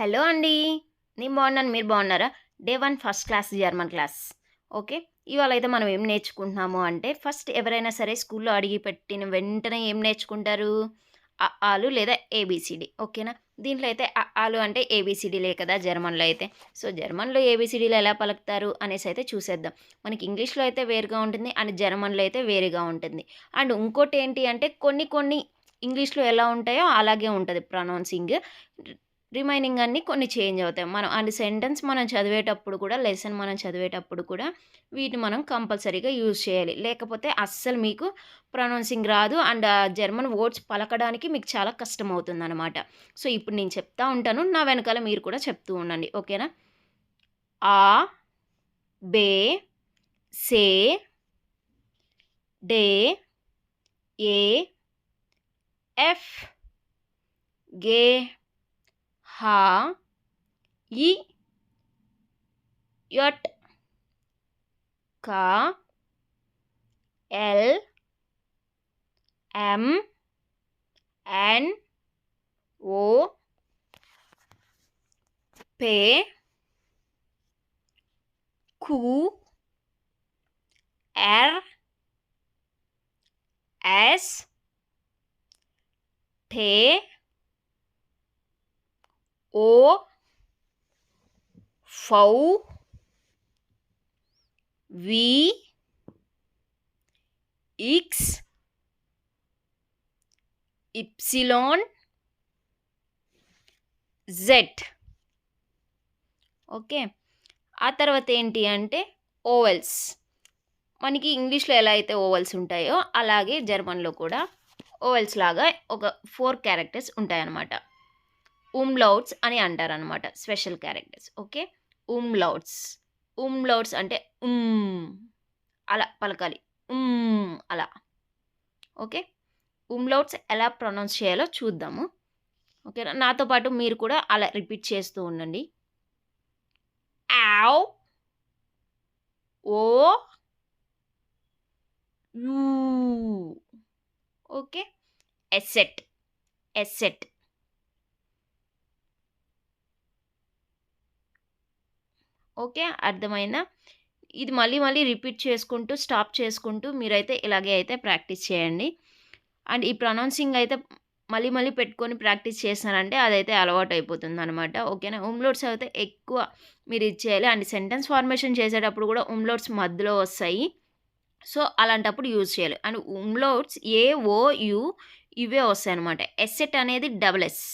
Hello అండి. నేను బాగున్నాను. మీరు బాగున్నారా? Day 1 first class German class. Okay. ఇవాళైతే మనం ఏం నేర్చుకుంటున్నాము అంటే, ఫస్ట్ ఎవరైనా సరే స్కూల్‌లో అడిగిపెట్టిన వెంటనే ఏం నేర్చుకుంటారు? అ, ఆలు లేదా ఏబీసీడీ. ఓకేనా? దీంట్లో అయితే అ, ఆలు అంటే ఏబీసీడీలే కదా జర్మన్‌లో అయితే. సో, జర్మన్‌లో ఏబీసీడీలు ఎలా పలుకుతారు అనేసైతే చూసేద్దాం. మనకి ఇంగ్లీష్‌లో అయితే వేరుగా ఉంటుంది. అండ్ జర్మన్‌లో అయితే వేరుగా ఉంటుంది. అండ్ ఇంకోటేంటి అంటే కొన్ని కొన్ని ఇంగ్లీష్‌లో ఎలా ఉంటాయో అలాగే ఉంటది ప్రొనౌన్సింగ్. రిమైనింగ్ అన్నీ కొన్ని చేంజ్ అవుతాయి. మనం అండ్ సెంటెన్స్ మనం చదివేటప్పుడు కూడా, లెసన్ మనం చదివేటప్పుడు కూడా వీటిని మనం కంపల్సరీగా యూజ్ చేయాలి. లేకపోతే అస్సలు మీకు ప్రొనౌన్సింగ్ రాదు. అండ్ జర్మన్ వర్డ్స్ పలకడానికి మీకు చాలా కష్టమవుతుందనమాట. సో, ఇప్పుడు నేను చెప్తా ఉంటాను. నా వెనకాల మీరు కూడా చెప్తూ ఉండండి. ఓకేనా? ఆ, బే, సే, డే, ఏ, ఎఫ్, గే, హా, ఇ, యట్, కా, ఎల్, ఎం, ఎన్, ఓ, పే, కు, ఎర్, ఎస్, టే, ఓ, ఫౌ, వి, ఇక్స్, ఇప్సిలాన్, జెడ్. ఓకే. ఆ తర్వాత ఏంటి అంటే ఓవెల్స్. మనకి ఇంగ్లీష్‌లో ఎలా అయితే ఓవెల్స్ ఉంటాయో, అలాగే జర్మన్‌లో కూడా ఓవెల్స్ లాగా ఒక 4 క్యారెక్టర్స్ ఉంటాయన్నమాట. ఉమ్లౌట్స్ అని అంటారనమాట. Special characters. ఓకే. ఉమ్లౌట్స్. ఉమ్లౌట్స్ అంటే అలా పలకాలి. అలా. ఓకే. ఉమ్లౌట్స్ ఎలా ప్రొనౌన్స్ చేయాలో చూద్దాము. ఓకేనా? నాతో పాటు మీరు కూడా అలా రిపీట్ చేస్తూ ఉండండి. ఆవ్, ఓ, యూ. ఓకే. ఎసెట్, ఎసెట్. ఓకే. అర్థమైందా? ఇది మళ్ళీ మళ్ళీ రిపీట్ చేసుకుంటూ, స్టాప్ చేసుకుంటూ మీరైతే ఇలాగే అయితే ప్రాక్టీస్ చేయండి. అండ్ ఈ ప్రొనౌన్సింగ్ అయితే మళ్ళీ మళ్ళీ పెట్టుకొని ప్రాక్టీస్ చేశారంటే అదైతే అలవాటయిపోతుందనమాట. ఓకేనా? ఉమ్లోట్స్ అయితే ఎక్కువ మీరు ఇచ్చేయాలి. అండ్ సెంటెన్స్ ఫార్మేషన్ చేసేటప్పుడు కూడా ఉమ్లోట్స్ మధ్యలో వస్తాయి. సో, అలాంటప్పుడు యూజ్ చేయాలి. అండ్ ఉమ్లోట్స్ ఏ, ఓ, యు ఇవే వస్తాయనమాట. ఎసెట్ అనేది డబుల్ ఎస్.